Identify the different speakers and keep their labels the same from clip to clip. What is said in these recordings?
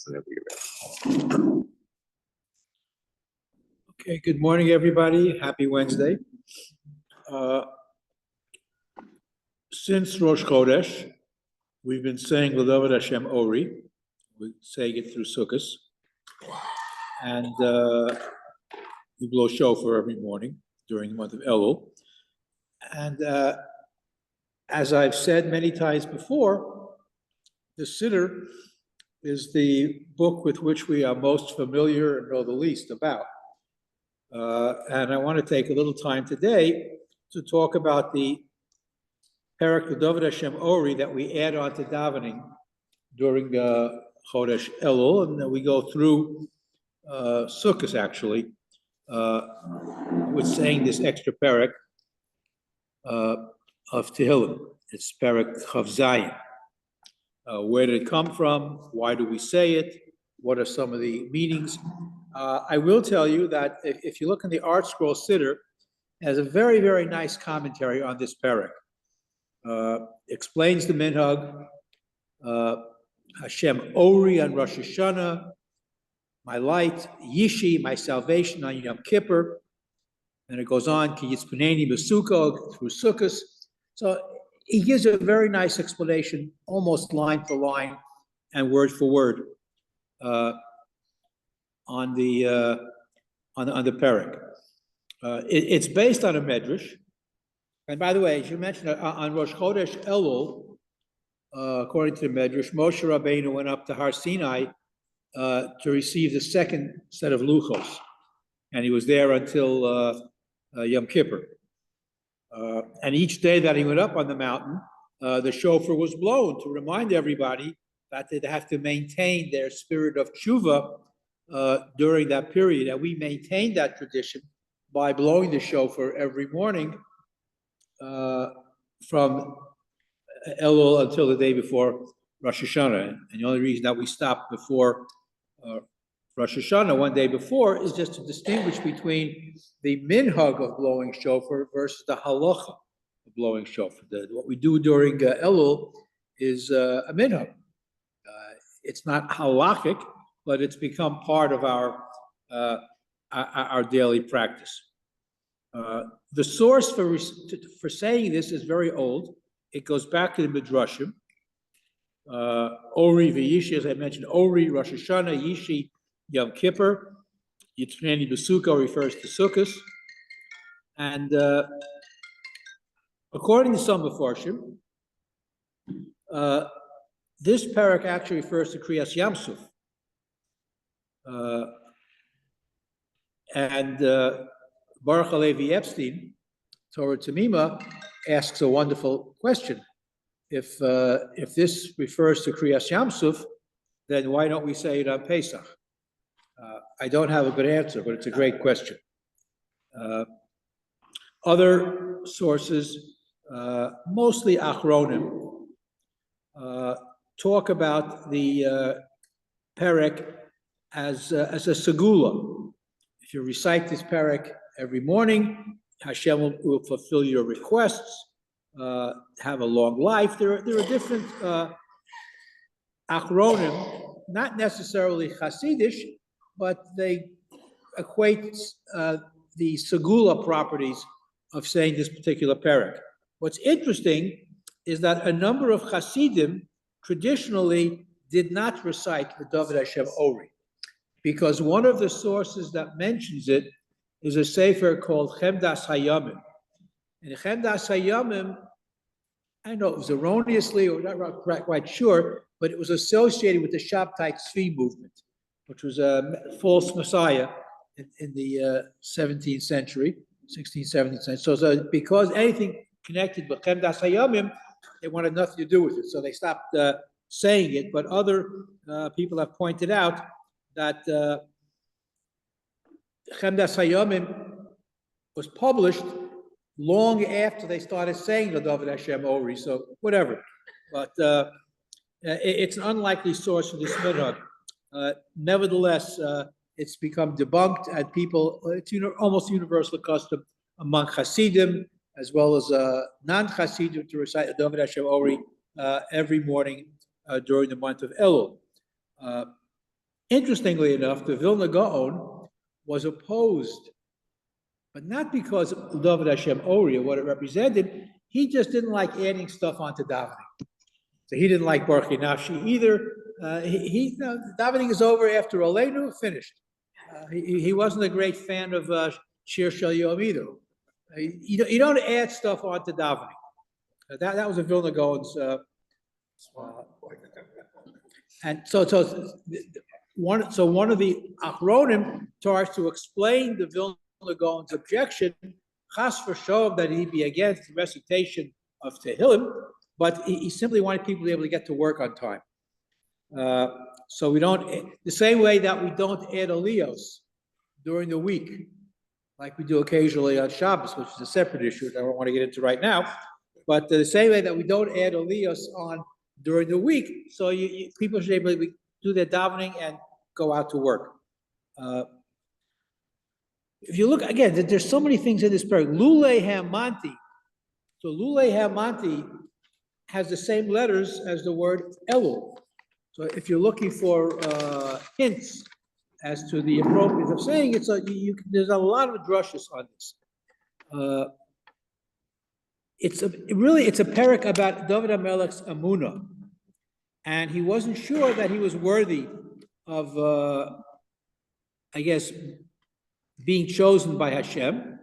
Speaker 1: whenever you're ready. Okay, good morning, everybody. Happy Wednesday. Since Rosh Chodesh, we've been saying L'David Hashem Ori. We're saying it through Sukkot. And we blow shofar every morning during the month of Elul. And as I've said many times before, the Siddur is the book with which we are most familiar and know the least about. And I want to take a little time today to talk about the Perek L'David Hashem Ori that we add on to davening during Chodesh Elul, and then we go through Sukkot actually, with saying this extra Perek of Tehillim. It's Perek Chav Zayin. Where did it come from? Why do we say it? What are some of the meanings? I will tell you that if you look in the Art Scroll Siddur, it has a very, very nice commentary on this Perek. Explains the minhag, Hashem Ori on Rosh Hashanah, my light, Yishi, my salvation on Yom Kippur. And it goes on, Ki Yitzpaneni B'Sukkah, through Sukkot. So he gives a very nice explanation, almost line for line and word for word, on the Perek. It's based on a medrash. And by the way, as you mentioned, on Rosh Chodesh Elul, according to the medrash, Moshe Rabbeinu went up to Har Sinai to receive the second set of luchos, and he was there until Yom Kippur. And each day that he went up on the mountain, the shofar was blown to remind everybody that they'd have to maintain their spirit of tshuva during that period. And we maintain that tradition by blowing the shofar every morning from Elul until the day before Rosh Hashanah. And the only reason that we stopped before Rosh Hashanah one day before is just to distinguish between the minhag of blowing shofar versus the halacha of blowing shofar. What we do during Elul is a minhag. It's not halachic, but it's become part of our daily practice. The source for saying this is very old. It goes back to the Midrashim. Ori v'Yishi, as I mentioned, Ori, Rosh Hashanah, Yishi, Yom Kippur. Yitzpaneni B'Sukkah refers to Sukkot. And according to some Mefarshim, this Perek actually refers to Kriyas Yamsuf. And Baruch Halevi Epstein, Torah Tamima, asks a wonderful question. If this refers to Kriyas Yamsuf, then why don't we say it on Pesach? I don't have a good answer, but it's a great question. Other sources, mostly Achronim, talk about the Perek as a segula. If you recite this Perek every morning, Hashem will fulfill your requests, have a long life. There are different Achronim, not necessarily Hasidish, but they equate the segula properties of saying this particular Perek. What's interesting is that a number of Hasidim traditionally did not recite the David Hashem Ori, because one of the sources that mentions it is a sefer called Chemdas Hayamim. And Chemdas Hayamim, I know it was erroneously, or not quite sure, but it was associated with the Shabtai Tzvi movement, which was a false messiah in the 17th century, 16th, 17th century. So because anything connected with Chemdas Hayamim, they wanted nothing to do with it. So they stopped saying it. But other people have pointed out that Chemdas Hayamim was published long after they started saying the David Hashem Ori, so whatever. But it's an unlikely source for this minhag. Nevertheless, it's become debunked, and people, it's almost universal custom among Hasidim, as well as non-Hasidim, to recite the David Hashem Ori every morning during the month of Elul. Interestingly enough, the Vilna Gaon was opposed, but not because of David Hashem Ori or what it represented. He just didn't like adding stuff onto davening. So he didn't like Baruch Nafshi either. Davening is over after Aleinu, finished. He wasn't a great fan of Shiur Shel Yom either. You don't add stuff onto davening. That was a Vilna Gaon's. And so one of the Achronim tries to explain the Vilna Gaon's objection, chas v'shov, that he be against the recitation of Tehillim, but he simply wanted people to be able to get to work on time. So we don't, the same way that we don't add aliyos during the week, like we do occasionally on Shabbos, which is a separate issue that I don't want to get into right now. But the same way that we don't add aliyos on during the week, so people should be able to do their davening and go out to work. If you look again, there's so many things in this prayer. Lule Hamanti. So Lule Hamanti has the same letters as the word Elul. So if you're looking for hints as to the appropriate of saying it, there's a lot of drushes on this. It's a parak about David HaMelech's Amunah, and he wasn't sure that he was worthy of, being chosen by Hashem.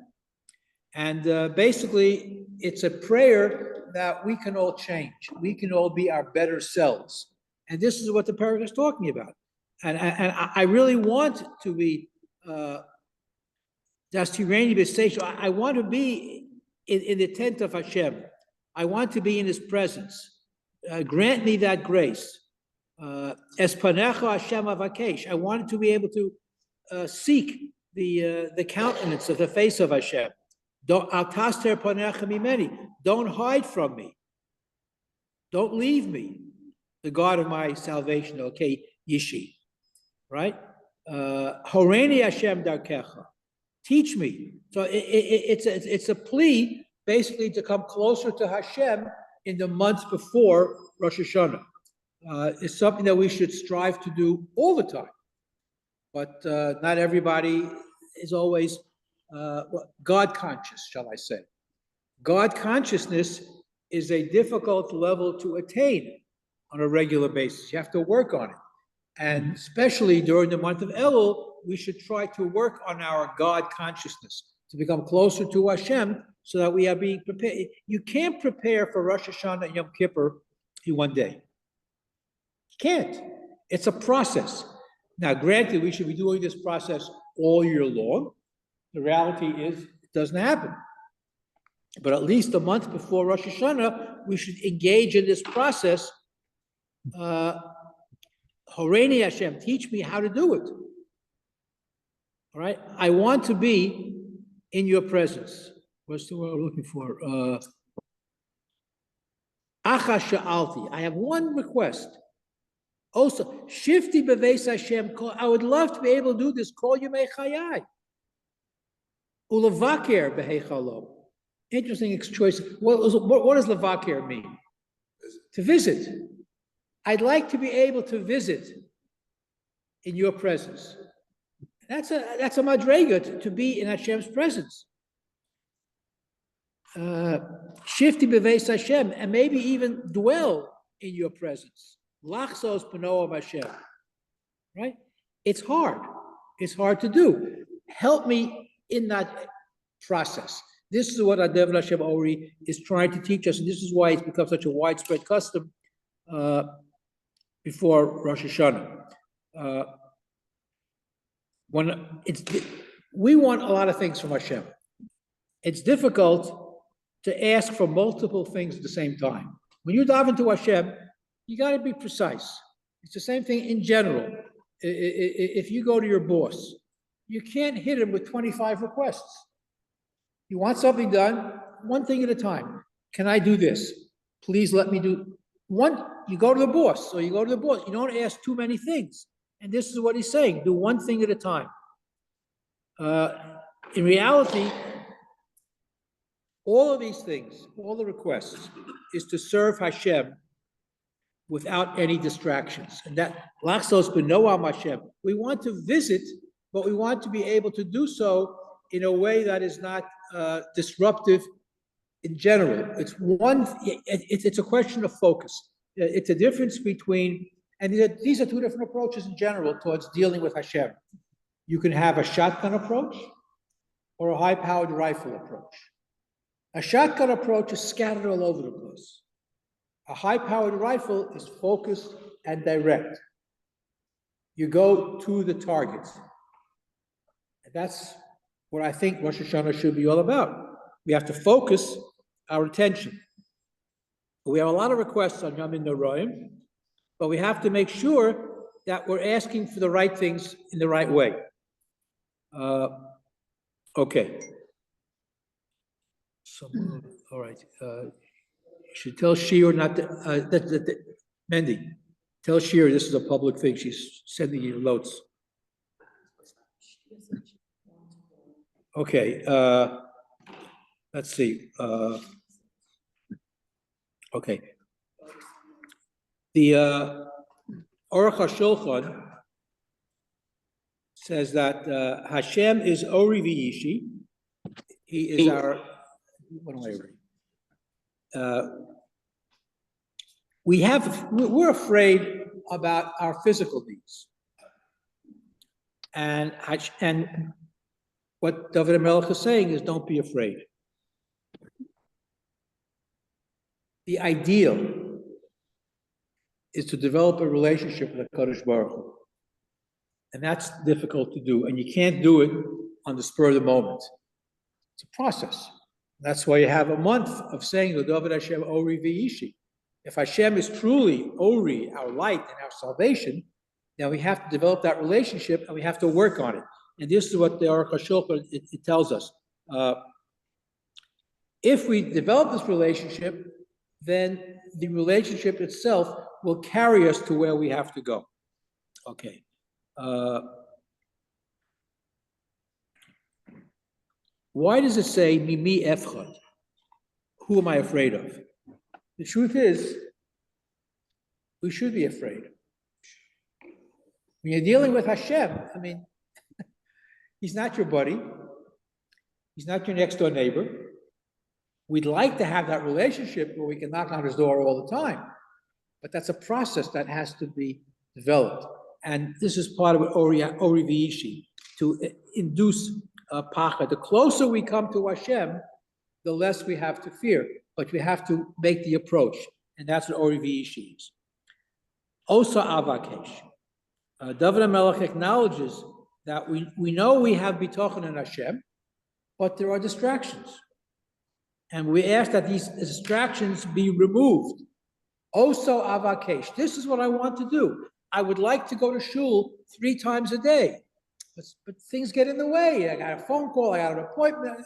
Speaker 1: And basically, it's a prayer that we can all change. We can all be our better selves. And this is what the parak is talking about. And I really want to be, I want to be in the tent of Hashem. I want to be in His presence. Grant me that grace. Espanecha Hashem avakesh. I wanted to be able to seek the countenance of the face of Hashem. Don't hide from me. Don't leave me, the God of my salvation. Okay, Yishi, right? Horeni Hashem darkecha. Teach me. So it's a plea basically to come closer to Hashem in the months before Rosh Hashanah. It's something that we should strive to do all the time. But not everybody is always God conscious, shall I say. God consciousness is a difficult level to attain on a regular basis. You have to work on it. And especially during the month of Elul, we should try to work on our God consciousness to become closer to Hashem so that we are being prepared. You can't prepare for Rosh Hashanah and Yom Kippur in one day. You can't. It's a process. Now, granted, we should be doing this process all year long. The reality is it doesn't happen. But at least a month before Rosh Hashanah, we should engage in this process. Horeni Hashem, teach me how to do it. All right? I want to be in your presence. What's the word I'm looking for? Acha sha'alti. I have one request. Also, shifti beveis Hashem. I would love to be able to do this. Kol yemei chayai. Ulevaker beheichalo. Interesting choice. What does levaker mean? To visit. I'd like to be able to visit in your presence. That's a madrega to be in Hashem's presence. Shifti beveis Hashem, and maybe even dwell in your presence. Lachsos pano of Hashem. Right? It's hard. It's hard to do. Help me in that process. This is what David Hashem Ori is trying to teach us, and this is why it's become such a widespread custom before Rosh Hashanah. We want a lot of things from Hashem. It's difficult to ask for multiple things at the same time. When you dive into Hashem, you got to be precise. It's the same thing in general. If you go to your boss, you can't hit him with 25 requests. You want something done, one thing at a time. Can I do this? Please let me do one. You go to the boss, so you go to the boss. You don't ask too many things. And this is what he's saying, do one thing at a time. In reality, all of these things, all the requests, is to serve Hashem without any distractions. And that, Lachsos b'noam Hashem. We want to visit, but we want to be able to do so in a way that is not disruptive in general. It's a question of focus. It's a difference between, and these are two different approaches in general towards dealing with Hashem. You can have a shotgun approach or a high-powered rifle approach. A shotgun approach is scattered all over the place. A high-powered rifle is focused and direct. You go to the target. And that's what I think Rosh Hashanah should be all about. We have to focus our attention. We have a lot of requests on Yamin Noraim, but we have to make sure that we're asking for the right things in the right way. Okay. So, all right. You should tell Shiur not to, Mendy, tell Shiur this is a public thing. She's sending you notes. Okay. Let's see. Okay. The Aruch HaShulchan says that Hashem is Ori V'Yishi. He is our, what am I reading? We're afraid about our physical needs. And what David HaMelech is saying is don't be afraid. The ideal is to develop a relationship with HaKadosh Baruch Hu. And that's difficult to do. And you can't do it on the spur of the moment. It's a process. That's why you have a month of saying, L'David Hashem Ori V'Yishi. If Hashem is truly Ori, our light and our salvation, then we have to develop that relationship and we have to work on it. And this is what the Aruch HaShulchan, it tells us. If we develop this relationship, then the relationship itself will carry us to where we have to go. Okay. Why does it say, Mimi Efchad? Who am I afraid of? The truth is, we should be afraid. When you're dealing with Hashem, I mean, He's not your buddy. He's not your next door neighbor. We'd like to have that relationship where we can knock on his door all the time. But that's a process that has to be developed. And this is part of Ori V'Yishi, to induce pachad. The closer we come to Hashem, the less we have to fear. But we have to make the approach. And that's what Ori V'Yishi is. Osa Avakesh. David HaMelech acknowledges that we know we have bitachon in Hashem, but there are distractions. And we ask that these distractions be removed. Also avakesh. This is what I want to do. I would like to go to shul 3 times a day, but things get in the way. I got a phone call, I got an appointment.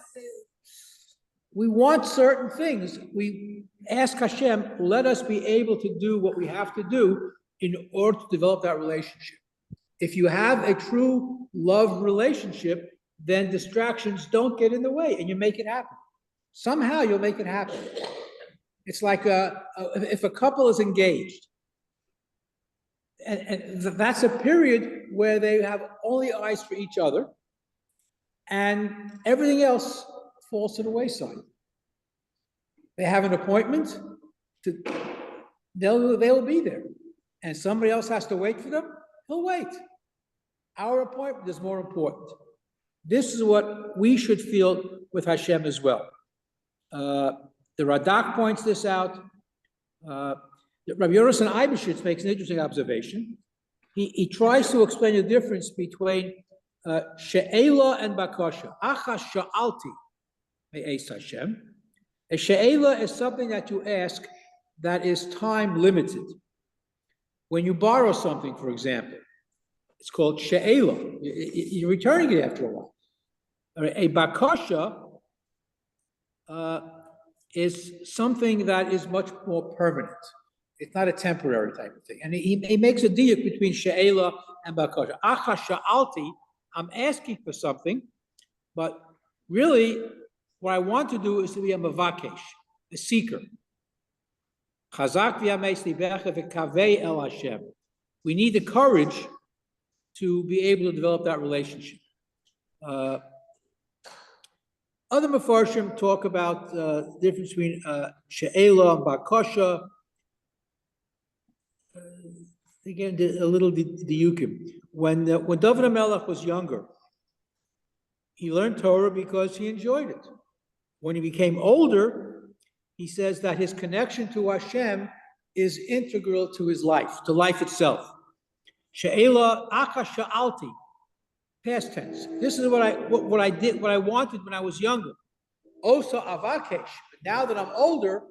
Speaker 1: We want certain things. We ask Hashem, let us be able to do what we have to do in order to develop that relationship. If you have a true love relationship, then distractions don't get in the way and you make it happen. Somehow you'll make it happen. It's like if a couple is engaged, and that's a period where they have only eyes for each other, and everything else falls to the wayside. They have an appointment, they'll be there, and somebody else has to wait for them, he'll wait. Our appointment is more important. This is what we should feel with Hashem as well. The Radak points this out. Rabbi Yonasan Eibeshitz makes an interesting observation. He tries to explain the difference between she'ela and bakasha. Achas sha'alti me'es Hashem. A she'ela is something that you ask that is time limited. When you borrow something, for example, it's called she'ela. You're returning it after a while. A bakasha is something that is much more permanent. It's not a temporary type of thing. And he makes a diuk between she'ela and bakasha. Acha sha'alti, I'm asking for something, but really what I want to do is to be a mavakesh, a seeker. Chazak v'yameis libecha v'kavei el Hashem. We need the courage to be able to develop that relationship. Other Mefarshim talk about the difference between she'ela and bakasha. Again, a little diukim. When David HaMelech was younger, he learned Torah because he enjoyed it. When he became older, he says that his connection to Hashem is integral to his life, to life itself. She'ela aka sha'alti, past tense. This is what I did, what I wanted when I was younger. Osa avakesh. But now that I'm older,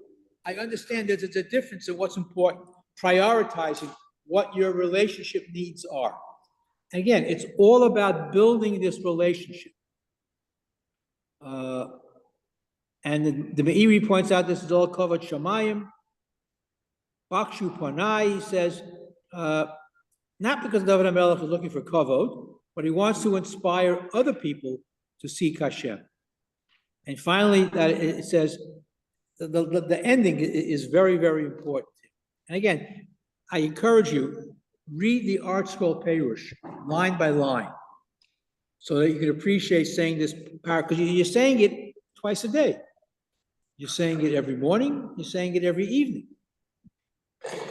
Speaker 1: I understand that there's a difference in what's important, prioritizing what your relationship needs are. Again, it's all about building this relationship. And the Meiri points out this is all covered Shamayim. Bakshu Panai, he says, not because David HaMelech is looking for kavod, but he wants to inspire other people to seek Hashem. And finally, that it says the ending is very, very important. And again, I encourage you, read the Art Scroll Perush line by line, so that you can appreciate saying this part, because you're saying it twice a day. You're saying it every morning, you're saying it every evening.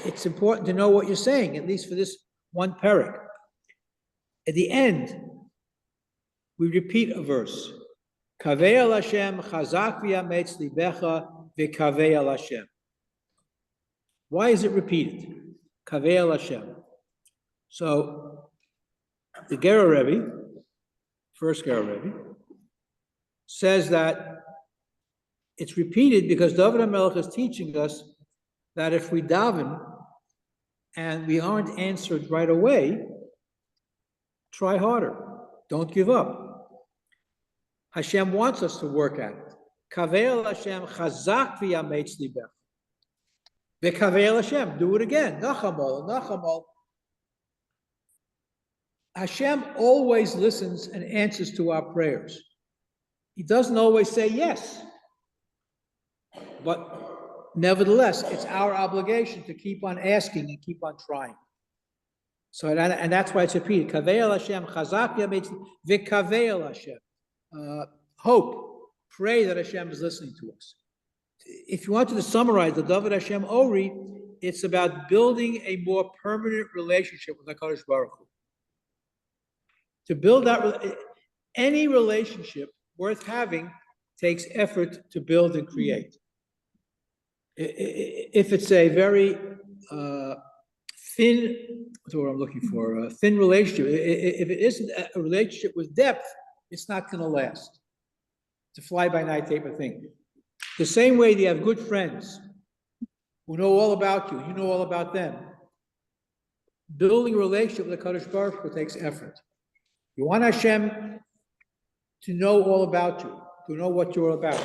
Speaker 1: It's important to know what you're saying, at least for this one parak. At the end, we repeat a verse. Kavei al Hashem, chazak v'yametz libecha, v'kavei al Hashem. Why is it repeated? Kavei al Hashem. So, the Gera Rebbe, first Gera Rebbe, says that it's repeated because David HaMelech is teaching us that if we daven and we aren't answered right away, try harder. Don't give up. Hashem wants us to work at it. Kavei el Hashem chazak v'yametz libech. V'kavei el Hashem, do it again. Nachamol, nachamol. Hashem always listens and answers to our prayers. He doesn't always say yes. But nevertheless, it's our obligation to keep on asking and keep on trying. So, and that's why it's repeated. Kavei el Hashem, chazak v'yametz v'kavei el Hashem. Hope, pray that Hashem is listening to us. If you wanted to summarize the David Hashem Ori, it's about building a more permanent relationship with HaKadosh Baruch Hu. To build that, any relationship worth having takes effort to build and create. If it's a very thin, what's the word I'm looking for? A thin relationship. If it isn't a relationship with depth, it's not going to last. It's a fly-by-night type of thing. The same way you have good friends who know all about you, you know all about them. Building a relationship with the Kadosh Baruch Hu takes effort. You want Hashem to know all about you, to know what you're about.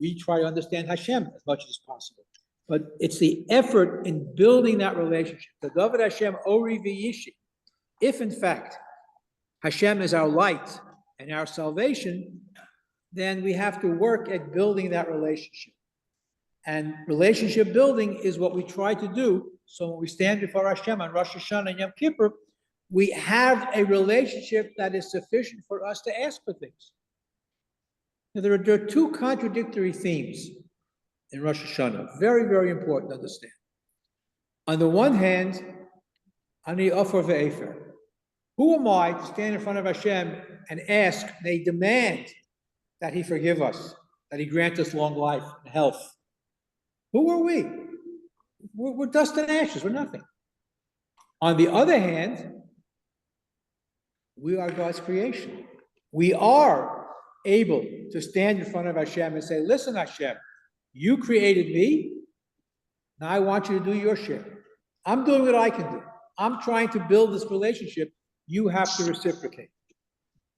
Speaker 1: We try to understand Hashem as much as possible. But it's the effort in building that relationship. The David Hashem Ori v'yishi. If in fact Hashem is our light and our salvation, then we have to work at building that relationship. And relationship building is what we try to do. So when we stand before Hashem on Rosh Hashanah and Yom Kippur, we have a relationship that is sufficient for us to ask for things. Now, there are two contradictory themes in Rosh Hashanah. Very, very important to understand. On the one hand, Ani Ofer ve'efer. Who am I to stand in front of Hashem and ask, they demand that He forgive us, that He grant us long life and health? Who are we? We're dust and ashes, we're nothing. On the other hand, we are God's creation. We are able to stand in front of Hashem and say, listen, Hashem, you created me, now I want you to do your share. I'm doing what I can do. I'm trying to build this relationship. You have to reciprocate.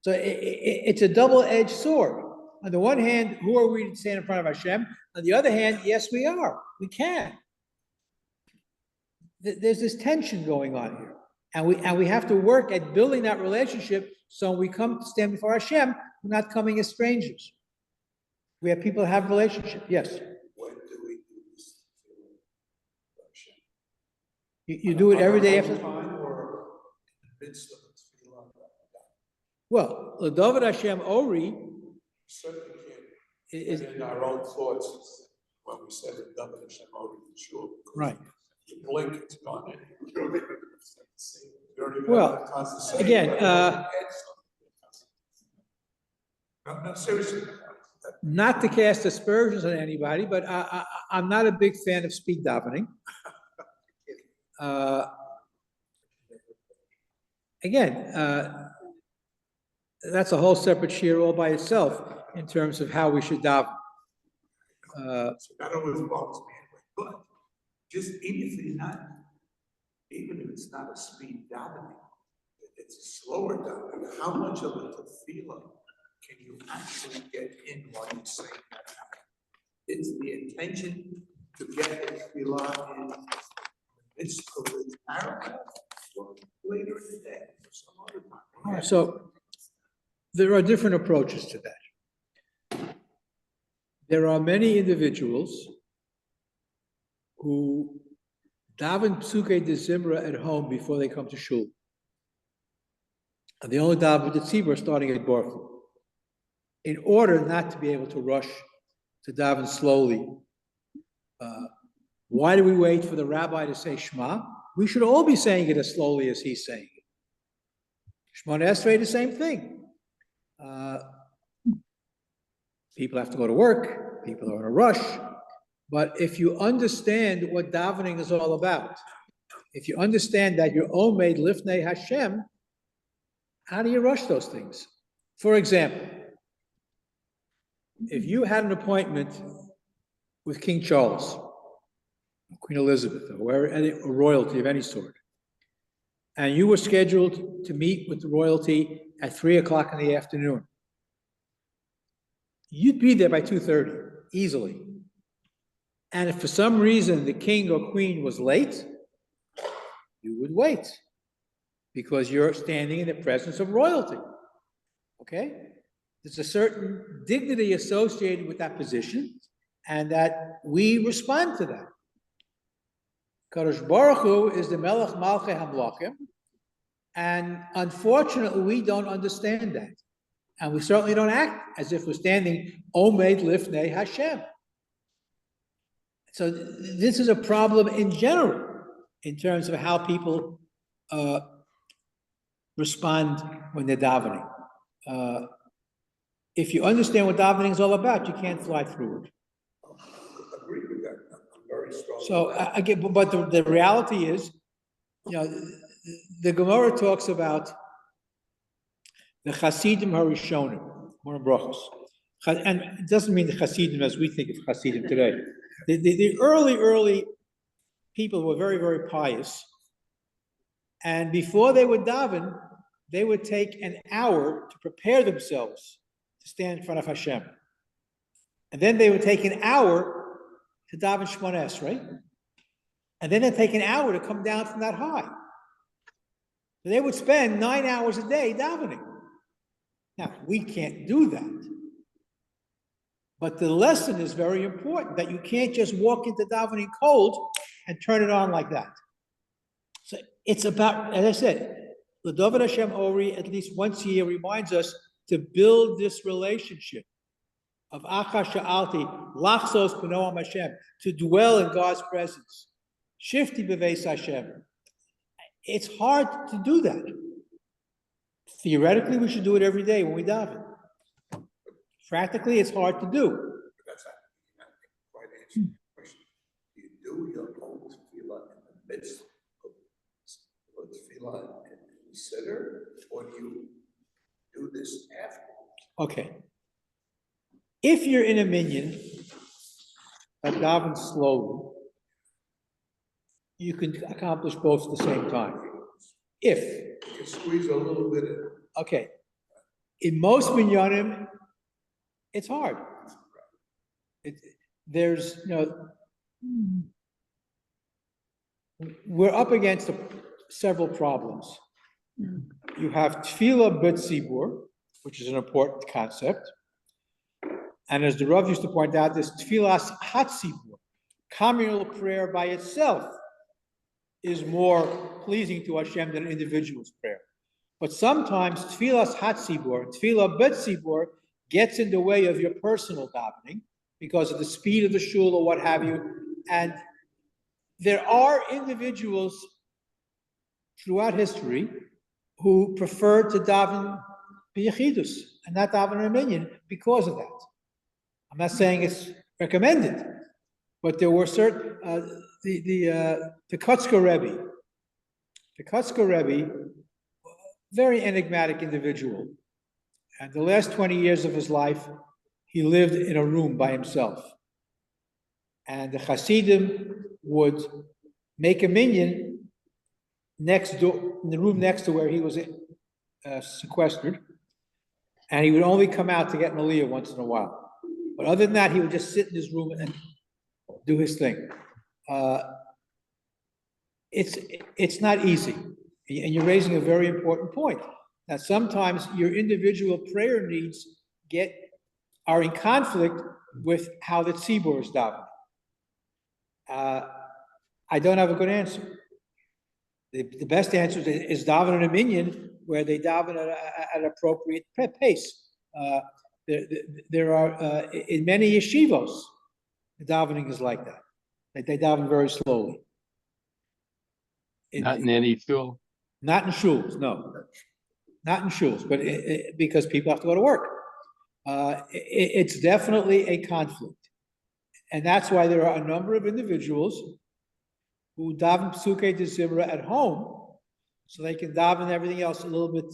Speaker 1: So it's a double-edged sword. On the one hand, who are we to stand in front of Hashem? On the other hand, yes, we are. We can. There's this tension going on here. And we have to work at building that relationship so when we come to stand before Hashem, we're not coming as strangers. We have people who have relationship. Yes?
Speaker 2: When do we do this?
Speaker 1: You do it every day after.
Speaker 2: Time or in the midst of the tefillah?
Speaker 1: Well, L'David Hashem Ori
Speaker 2: Certainly can't.
Speaker 1: is
Speaker 2: In our own thoughts, when we said that David Hashem Ori for sure.
Speaker 1: right.
Speaker 2: You blink, it's gone. You don't even
Speaker 1: Well,
Speaker 2: have time to say it,
Speaker 1: again,
Speaker 2: but add something. No, seriously.
Speaker 1: not to cast aspersions on anybody, but I'm not a big fan of speed davening. Again, that's a whole separate shiur all by itself in terms of how we should daven.
Speaker 2: So that always bothers me anyway, but just even if it's not a speed davening, it's a slower davening, how much of a tefillah can you actually get in while you're saying that? It's the intention to get the tefillah in the midst of the paragraph or later in the day or some other time.
Speaker 1: All right, so there are different approaches to that. There are many individuals who daven psukei de zimra at home before they come to shul. And they only daven with the tzibur starting at Baruch Hu, in order not to be able to rush to daven slowly. Why do we wait for the rabbi to say Shema? We should all be saying it as slowly as he's saying it. Shemona Esrei, the same thing. People have to go to work, people are in a rush, but if you understand what davening is all about, if you understand that you're omed lifnei Hashem, how do you rush those things? For example, if you had an appointment with King Charles, Queen Elizabeth, or a royalty of any sort, and you were scheduled to meet with the royalty at 3 o'clock in the afternoon, you'd be there by 2:30 easily. And if for some reason the king or queen was late, you would wait because you're standing in the presence of royalty. Okay? There's a certain dignity associated with that position, and that we respond to that. Kadosh Baruch Hu is the Melech Malchei Hamlachim, and unfortunately, we don't understand that. And we certainly don't act as if we're standing Omed Lifnei Hashem. So this is a problem in general, in terms of how people respond when they're davening. If you understand what davening is all about, you can't fly through it.
Speaker 2: I agree with that. I'm very strong.
Speaker 1: So again, but the reality is, you know, the Gemara talks about the Chasidim Harishonim, one of brachos, and it doesn't mean the Chasidim as we think of Chasidim today. The early people were very, very pious, and before they would daven, they would take an hour to prepare themselves to stand in front of Hashem, and then they would take an hour to daven Shemona Esrei, and then they'd take an hour to come down from that high. So they would spend 9 hours a day davening. Now, we can't do that. But the lesson is very important, that you can't just walk into davening cold and turn it on like that. So it's about, as I said, the David Hashem Ori, at least once a year, reminds us to build this relationship of Acha Sha'alti, Lachsos B'noam Hashem, to dwell in God's presence. Shifti B'veis Hashem. It's hard to do that. Theoretically, we should do it every day when we daven. Practically, it's hard to do.
Speaker 2: That's not quite answering the question. Do you do your own tefillah in the midst of tefillah and consider, or do you do this after?
Speaker 1: Okay. If you're in a minyan that davens slowly, you can accomplish both at the same time. If
Speaker 2: you can squeeze a little bit in.
Speaker 1: Okay. In most minyanim, it's hard. There's, you know, we're up against several problems. You have tefillah b'tzibur, which is an important concept. And as the Rav used to point out, there's tefillas hatzibur, communal prayer by itself. is more pleasing to Hashem than an individual's prayer. But sometimes tefillas hatzibur, tefillah betzibur, gets in the way of your personal davening because of the speed of the shul or what have you. And there are individuals throughout history who prefer to daven b'yechidus and not daven in a minyan because of that. I'm not saying it's recommended, but there were certain the Kutzker Rebbe. The Kutzker Rebbe, very enigmatic individual, and the last 20 years of his life, he lived in a room by himself. And the Hasidim would make a minyan next door, in the room next to where he was sequestered, and he would only come out to get an aliyah once in a while. But other than that, he would just sit in his room and do his thing. It's not easy, and you're raising a very important point. That sometimes your individual prayer needs are in conflict with how the tzibur is davening. I don't have a good answer. The best answer is daven in a minyan where they daven at an appropriate pace. There are in many yeshivos, the davening is like that. They daven very slowly.
Speaker 3: Not in any shul.
Speaker 1: Not in shuls, no. Not in shuls, but because people have to go to work. It's definitely a conflict. And that's why there are a number of individuals who daven psukei de zimra at home, so they can daven everything else a little bit,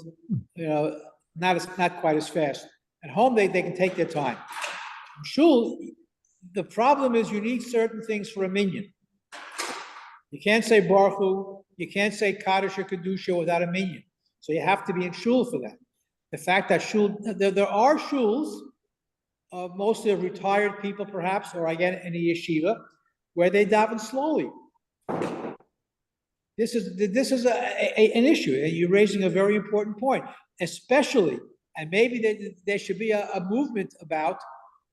Speaker 1: not quite as fast. At home, they can take their time. In shul, the problem is you need certain things for a minyan. You can't say Baruch Hu, you can't say Kaddish or Kedusha without a minyan. So you have to be in shul for that. The fact that there are shuls, mostly of retired people perhaps, or again in a yeshiva, where they daven slowly. This is an issue, and you're raising a very important point, especially, and maybe there should be a movement about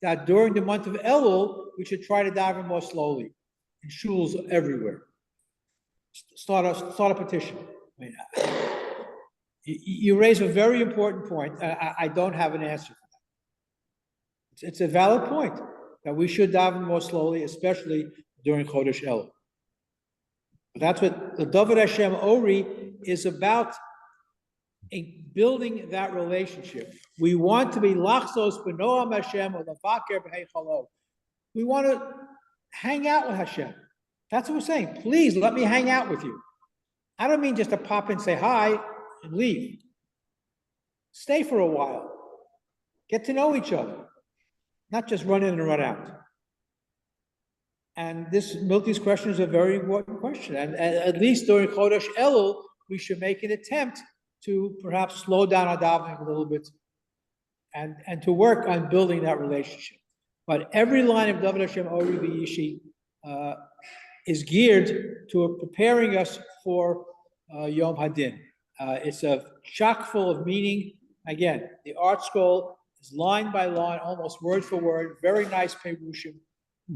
Speaker 1: that during the month of Elul, we should try to daven more slowly in shuls everywhere. Start a petition. I mean, you raise a very important point. I don't have an answer for that. It's a valid point that we should daven more slowly, especially during Chodesh Elul. That's what the David Hashem Ori is about, in building that relationship. We want to be lachzos b'noam Hashem or levaker b'heichalo. We want to hang out with Hashem. That's what we're saying. Please let me hang out with you. I don't mean just to pop in, say hi, and leave. Stay for a while. Get to know each other. Not just run in and run out. And Milty's question is a very important question. And at least during Chodesh Elul, we should make an attempt to perhaps slow down our davening a little bit and to work on building that relationship. But every line of David Hashem Ori V'Yishi is geared to preparing us for Yom Hadin. It's a chock full of meaning. Again, the art scroll is line by line, almost word for word, very nice perushim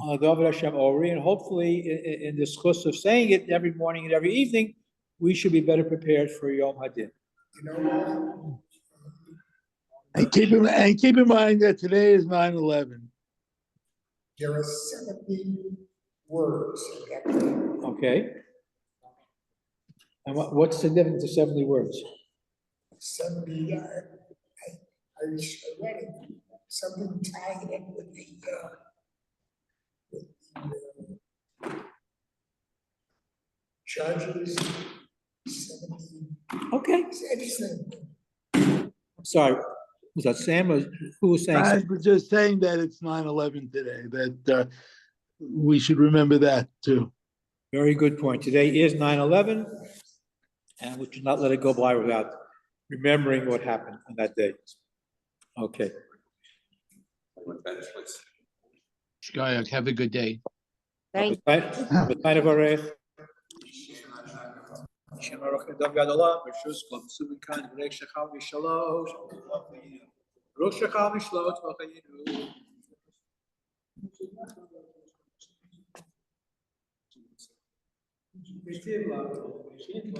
Speaker 1: on David Hashem Ori, and hopefully in the schus of saying it every morning and every evening, we should be better prepared for Yom Hadin.
Speaker 2: You know,
Speaker 3: And keep in mind that today is 9/11.
Speaker 2: there are 70 words in that prayer.
Speaker 1: Okay. And what's significant to 70 words?
Speaker 2: 70, I read it, something tied in with the charges, 70.
Speaker 1: Okay.
Speaker 2: Anything.
Speaker 1: Sorry. Was that Sam or who was saying
Speaker 3: I
Speaker 1: something?
Speaker 3: was just saying that it's 9/11 today, that we should remember that too.
Speaker 1: Very good point. Today is 9/11, and we should not let it go by without remembering what happened on that day. Okay.
Speaker 3: Shkoyach, have a good day.
Speaker 4: Thank
Speaker 1: you.
Speaker 4: Hashem,